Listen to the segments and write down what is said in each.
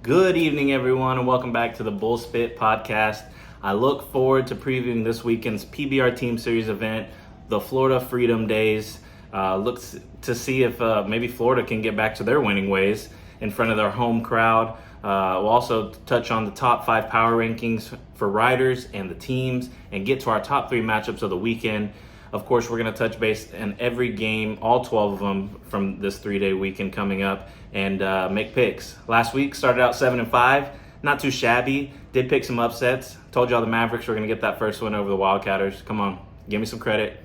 Good evening, everyone, and welcome back to the Bullspit podcast. I look forward to previewing this weekend's PBR Team Series event, the Florida Freedom Days. Looks to see if maybe Florida can get back to their winning ways in front of their home crowd. We'll also touch on the top 5 power rankings for riders and the teams and get to our top 3 matchups of the weekend. Of course, we're going to touch base in every game, all 12 of them from this 3-day weekend coming up, and make picks. Last week started out 7-5, not too shabby. Did pick some upsets. Told y'all the Mavericks were going to get that first win over the Wildcatters. Come on, give me some credit.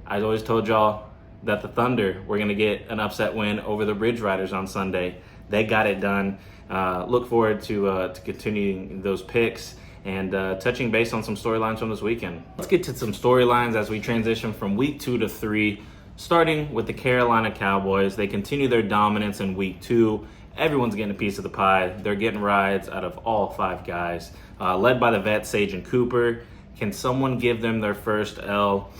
I always told y'all that the Thunder were going to get an upset win over the Ridge Riders on Sunday. They got it done. Look forward to continuing those picks and touching base on some storylines from this weekend. Let's get to some storylines as we transition from week 2 to 3, starting with the Carolina Cowboys. They continue their dominance in week 2. Everyone's getting a piece of the pie. They're getting rides out of all 5 guys, led by the vets, Sage and Cooper. Can someone give them their first L?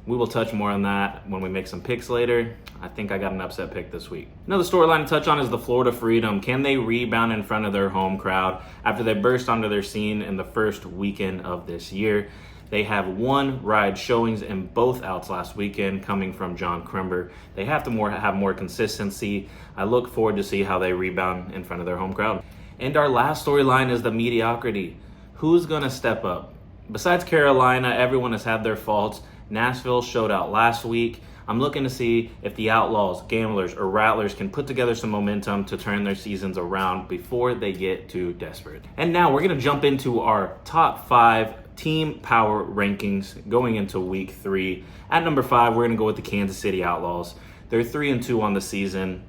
We will touch more on that when we make some picks later. I think I got an upset pick this week. Another storyline to touch on is the Florida Freedom. Can they rebound in front of their home crowd after they burst onto their scene in the first weekend of this year? They have 1 ride showings in both outs last weekend coming from John Crumber. They have to have more consistency. I look forward to see how they rebound in front of their home crowd. And our last storyline is the mediocrity. Who's going to step up? Besides Carolina, everyone has had their faults. Nashville showed out last week. I'm looking to see if the Outlaws, Gamblers, or Rattlers can put together some momentum to turn their seasons around before they get too desperate. And now we're going to jump into our top 5 team power rankings going into week 3. At number 5, we're going to go with the Kansas City Outlaws. They're 3-2 on the season.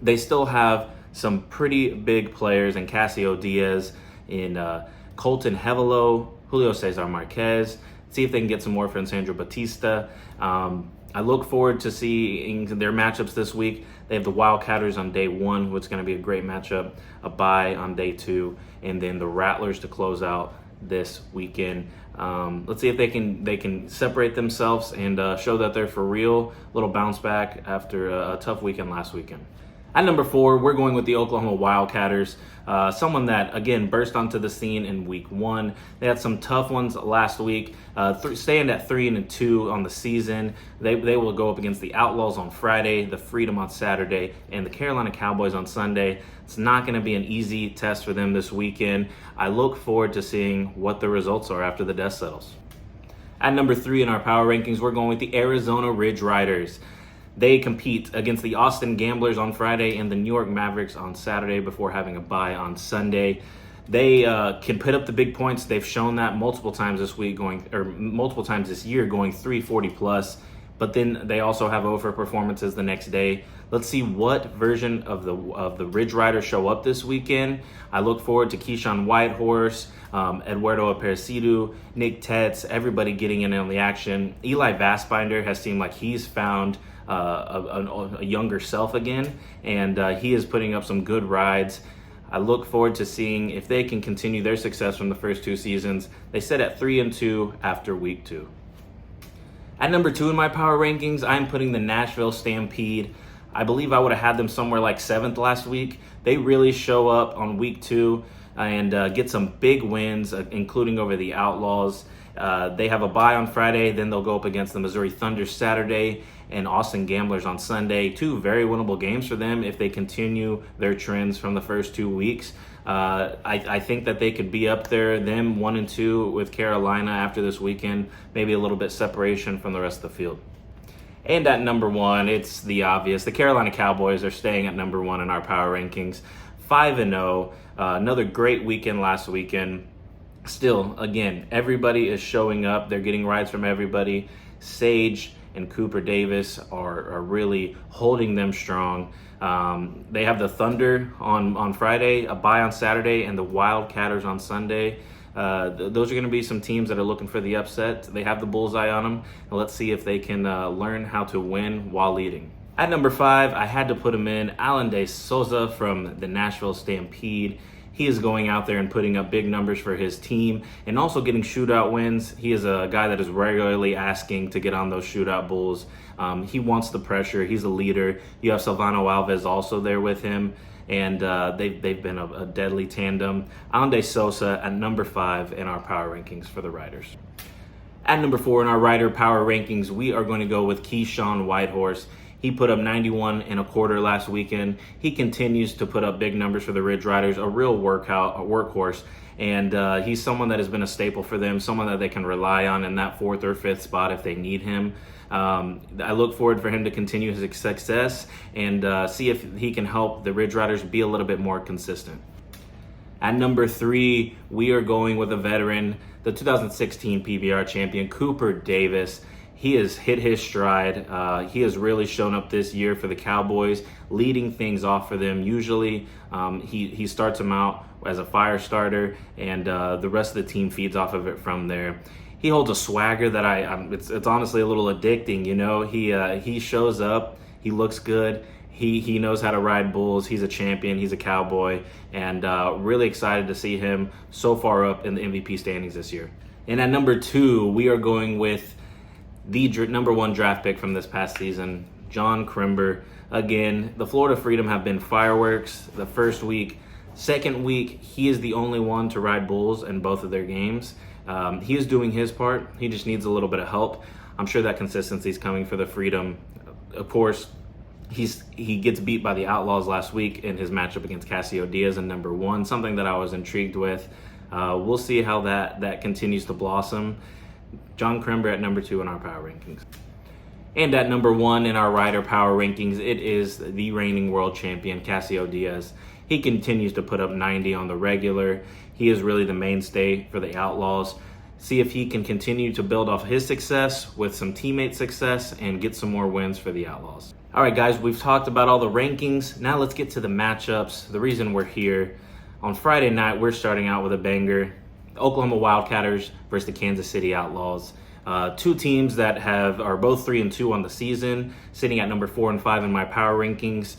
They still have some pretty big players in Casio Diaz, in Colton Hevelo, Julio Cesar Marquez. See if they can get some more from Sandro Batista. I look forward to seeing their matchups this week. They have the Wildcatters on day 1, which is going to be a great matchup, a bye on day 2, and then the Rattlers to close out this weekend. Let's see if they can separate themselves and show that they're for real. A little bounce back after a tough weekend last weekend. At number 4, we're going with the Oklahoma Wildcatters, someone that, again, burst onto the scene in week 1. They had some tough ones last week, staying at 3-2 on the season. They will go up against the Outlaws on Friday, the Freedom on Saturday, and the Carolina Cowboys on Sunday. It's not going to be an easy test for them this weekend. I look forward to seeing what the results are after the dust settles. At number 3 in our power rankings, we're going with the Arizona Ridge Riders. They compete against the Austin Gamblers on Friday and the New York Mavericks on Saturday before having a bye on Sunday. They can put up the big points. They've shown that multiple times this year, going 340 plus. But then they also have over performances the next day. Let's see what version of the Ridge Riders show up this weekend. I look forward to Keyshawn Whitehorse, Eduardo Aparecido, Nick Tetz, everybody getting in on the action. Eli Vastbinder has seemed like he's found a younger self again, and he is putting up some good rides. I look forward to seeing if they can continue their success from the first 2 seasons. They sit at 3-2 after week 2. At number 2 in my power rankings, I'm putting the Nashville Stampede. I believe I would have had them somewhere like 7th last week. They really show up on week 2 and get some big wins, including over the Outlaws. They have a bye on Friday, then they'll go up against the Missouri Thunder Saturday and Austin Gamblers on Sunday. 2 very winnable games for them if they continue their trends from the first 2 weeks. I think that they could be up there, them 1-2 with Carolina after this weekend, maybe a little bit separation from the rest of the field. And at number 1, it's the obvious. The Carolina Cowboys are staying at number 1 in our power rankings, 5-0. Another great weekend last weekend. Still, again, everybody is showing up. They're getting rides from everybody. Sage and Cooper Davis are really holding them strong. They have the Thunder on Friday, a bye on Saturday, and the Wildcatters on Sunday. Those are going to be some teams that are looking for the upset. They have the bullseye on them, and let's see if they can learn how to win while leading. At number 5, I had to put him in, Alan De Souza from the Nashville Stampede. He is going out there and putting up big numbers for his team and also getting shootout wins. He is a guy that is regularly asking to get on those shootout bulls. He wants the pressure. He's a leader. You have Silvano Alves also there with him. and they've been a deadly tandem. Ande Sosa at number 5 in our power rankings for the Riders. At number 4 in our Rider power rankings, we are going to go with Keyshawn Whitehorse. He put up 91 and a quarter last weekend. He continues to put up big numbers for the Ridge Riders, a real workhorse. And he's someone that has been a staple for them, someone that they can rely on in that 4th or 5th spot if they need him. I look forward for him to continue his success and see if he can help the Ridge Riders be a little bit more consistent. At number 3, we are going with a veteran, the 2016 PBR champion, Cooper Davis. He has hit his stride. He has really shown up this year for the Cowboys, leading things off for them. Usually, he starts them out as a fire starter, and the rest of the team feeds off of it from there. He holds a swagger that it's honestly a little addicting. You know, he shows up, he looks good. He knows how to ride bulls. He's a champion. He's a Cowboy, and really excited to see him so far up in the MVP standings this year. And at number 2, we are going with the number 1 draft pick from this past season, John Crimber. Again, the Florida Freedom have been fireworks the first week. Second week, he is the only one to ride bulls in both of their games. He is doing his part. He just needs a little bit of help. I'm sure that consistency is coming for the Freedom. Of course, he gets beat by the Outlaws last week in his matchup against Casio Diaz in number 1, something that I was intrigued with. We'll see how that continues to blossom. John Crimber at number 2 in our power rankings. And at number 1 in our rider power rankings, it is the reigning world champion, Casio Diaz. He continues to put up 90 on the regular. He is really the mainstay for the Outlaws. See if he can continue to build off his success with some teammate success and get some more wins for the Outlaws. All right, guys, we've talked about all the rankings. Now let's get to the matchups, the reason we're here. On Friday night, we're starting out with a banger. The Oklahoma Wildcatters versus the Kansas City Outlaws. 2 teams that are both 3-2 on the season, sitting at number 4 and 5 in my power rankings.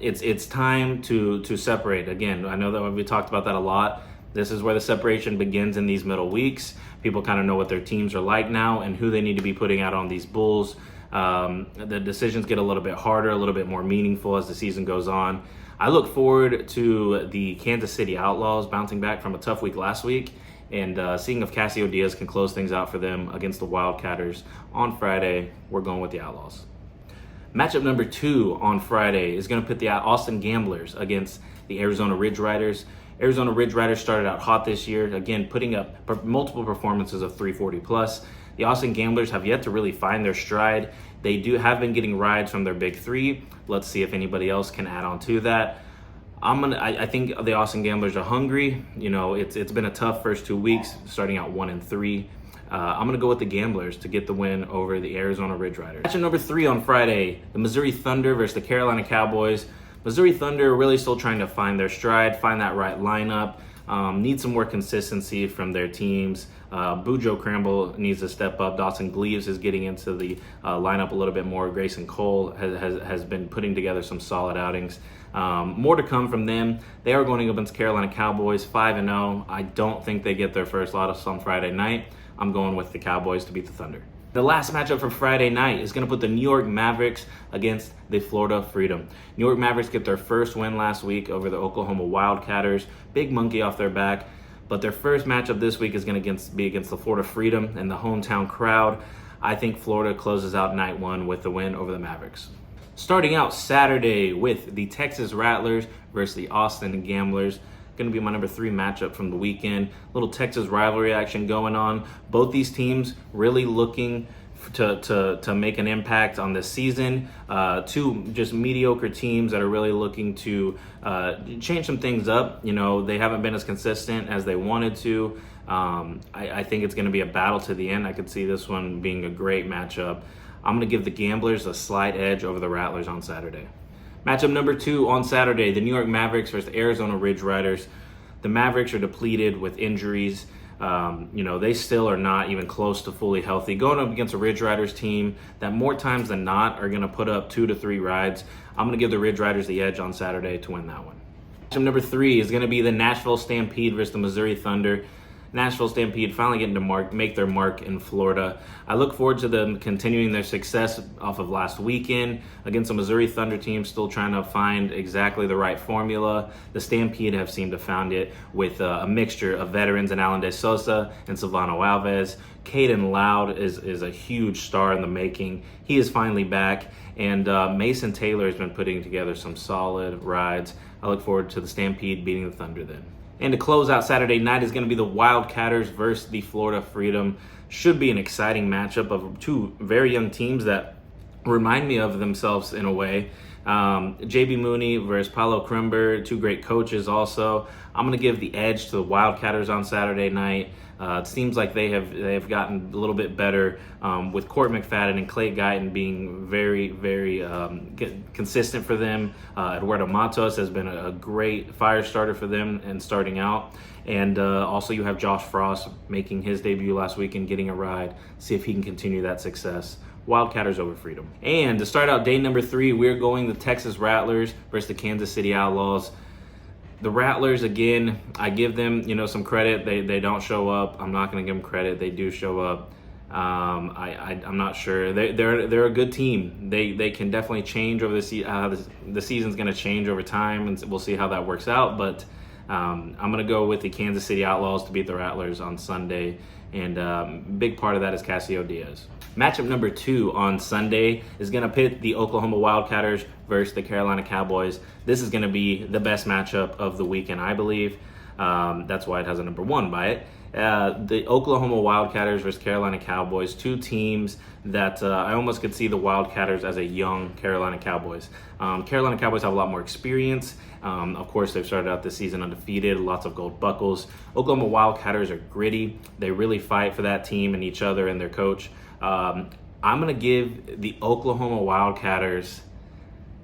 It's time to separate. Again, I know that we talked about that a lot. This is where the separation begins in these middle weeks. People kind of know what their teams are like now and who they need to be putting out on these bulls. The decisions get a little bit harder, a little bit more meaningful as the season goes on. I look forward to the Kansas City Outlaws bouncing back from a tough week last week and seeing if Casio Diaz can close things out for them against the Wildcatters on Friday. We're going with the Outlaws. Matchup number 2 on Friday is going to put the Austin Gamblers against the Arizona Ridge Riders. Arizona Ridge Riders started out hot this year, again, putting up multiple performances of 340 plus. The Austin Gamblers have yet to really find their stride. They have been getting rides from their big 3. Let's see if anybody else can add on to that. I think the Austin Gamblers are hungry. You know, it's been a tough first 2 weeks, starting out 1-3. I'm going to go with the Gamblers to get the win over the Arizona Ridge Riders. Matchup number 3 on Friday, the Missouri Thunder versus the Carolina Cowboys. Missouri Thunder really still trying to find their stride, find that right lineup, need some more consistency from their teams. Bujo Cramble needs to step up. Dawson Gleaves is getting into the lineup a little bit more. Grayson Cole has been putting together some solid outings. More to come from them. They are going against Carolina Cowboys, 5-0. I don't think they get their first loss on Friday night. I'm going with the Cowboys to beat the Thunder. The last matchup for Friday night is going to put the New York Mavericks against the Florida Freedom. New York Mavericks get their first win last week over the Oklahoma Wildcatters. Big monkey off their back. But their first matchup this week is going to be against the Florida Freedom and the hometown crowd. I think Florida closes out night 1 with the win over the Mavericks. Starting out Saturday with the Texas Rattlers versus the Austin Gamblers. Going to be my number 3 matchup from the weekend. Little Texas rivalry action going on. Both these teams really looking to make an impact on this season. 2 just mediocre teams that are really looking to change some things up. You know, they haven't been as consistent as they wanted to. I think it's going to be a battle to the end. I could see this one being a great matchup. I'm going to give the Gamblers a slight edge over the Rattlers on Saturday. Matchup number 2 on Saturday, the New York Mavericks versus the Arizona Ridge Riders. The Mavericks are depleted with injuries. They still are not even close to fully healthy. Going up against a Ridge Riders team that more times than not are going to put up 2 to 3 rides. I'm going to give the Ridge Riders the edge on Saturday to win that one. Matchup number 3 is going to be the Nashville Stampede versus the Missouri Thunder. Nashville Stampede finally getting to make their mark in Florida. I look forward to them continuing their success off of last weekend against a Missouri Thunder team still trying to find exactly the right formula. The Stampede have seemed to found it with a mixture of veterans in Alan De Sosa and Silvano Alves. Caden Loud is a huge star in the making. He is finally back, and Mason Taylor has been putting together some solid rides. I look forward to the Stampede beating the Thunder then. And to close out Saturday night is going to be the Wildcatters versus the Florida Freedom. Should be an exciting matchup of two very young teams that remind me of themselves in a way. JB Mooney versus Paulo Krimber, two great coaches also. I'm going to give the edge to the Wildcatters on Saturday night. It seems like they have gotten a little bit better with Court McFadden and Clay Guyton being very, very consistent for them. Eduardo Matos has been a great fire starter for them and starting out. And also you have Josh Frost making his debut last week and getting a ride. See if he can continue that success. Wildcatters over Freedom. And to start out day number 3, we're going the Texas Rattlers versus the Kansas City Outlaws. The Rattlers, again, I give them, some credit. They don't show up. I'm not going to give them credit. They do show up. I'm not sure. They're a good team. They can definitely change over the season. The season's going to change over time, and we'll see how that works out. But I'm going to go with the Kansas City Outlaws to beat the Rattlers on Sunday, and big part of that is Casio Diaz. Matchup number 2 on Sunday is going to pit the Oklahoma Wildcatters versus the Carolina Cowboys. This is going to be the best matchup of the weekend, I believe. That's why it has a number 1 by it. The Oklahoma Wildcatters versus Carolina Cowboys, two teams that I almost could see the Wildcatters as a young Carolina Cowboys. Carolina Cowboys have a lot more experience. Of course, they've started out this season undefeated, lots of gold buckles. Oklahoma Wildcatters are gritty. They really fight for that team and each other and their coach. I'm going to give the Oklahoma Wildcatters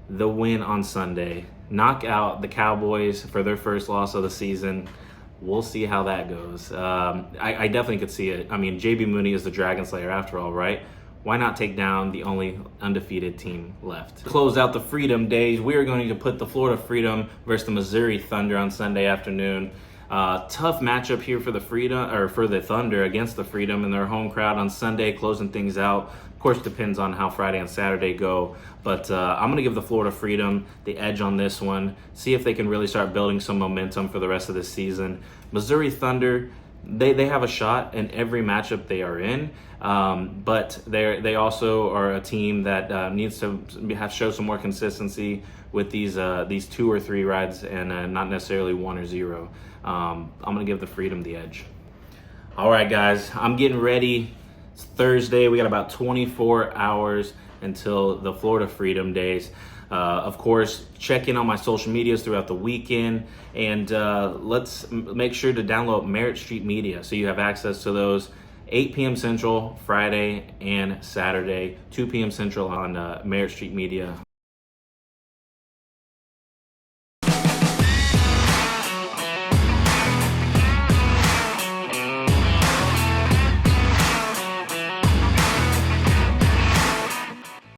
the win on Sunday. Knock out the Cowboys for their first loss of the season. We'll see how that goes. I definitely could see it. I mean, JB Mooney is the Dragon Slayer after all, right? Why not take down the only undefeated team left? To close out the Freedom Days, we are going to put the Florida Freedom versus the Missouri Thunder on Sunday afternoon. Tough matchup here for the Thunder against the Freedom and their home crowd on Sunday, closing things out. Of course, depends on how Friday and Saturday go, but I'm going to give the Florida Freedom the edge on this one. See if they can really start building some momentum for the rest of the season. Missouri Thunder, they have a shot in every matchup they are in, but they also are a team that needs to show some more consistency with these 2 or 3 rides and not necessarily 1 or 0. I'm going to give the Freedom the edge. All right, guys, I'm getting ready. It's Thursday. We got about 24 hours until the Florida Freedom Days. Of course, check in on my social medias throughout the weekend, and let's make sure to download Merritt Street Media so you have access to those 8 p.m. Central Friday and Saturday, 2 p.m. Central on Merritt Street Media.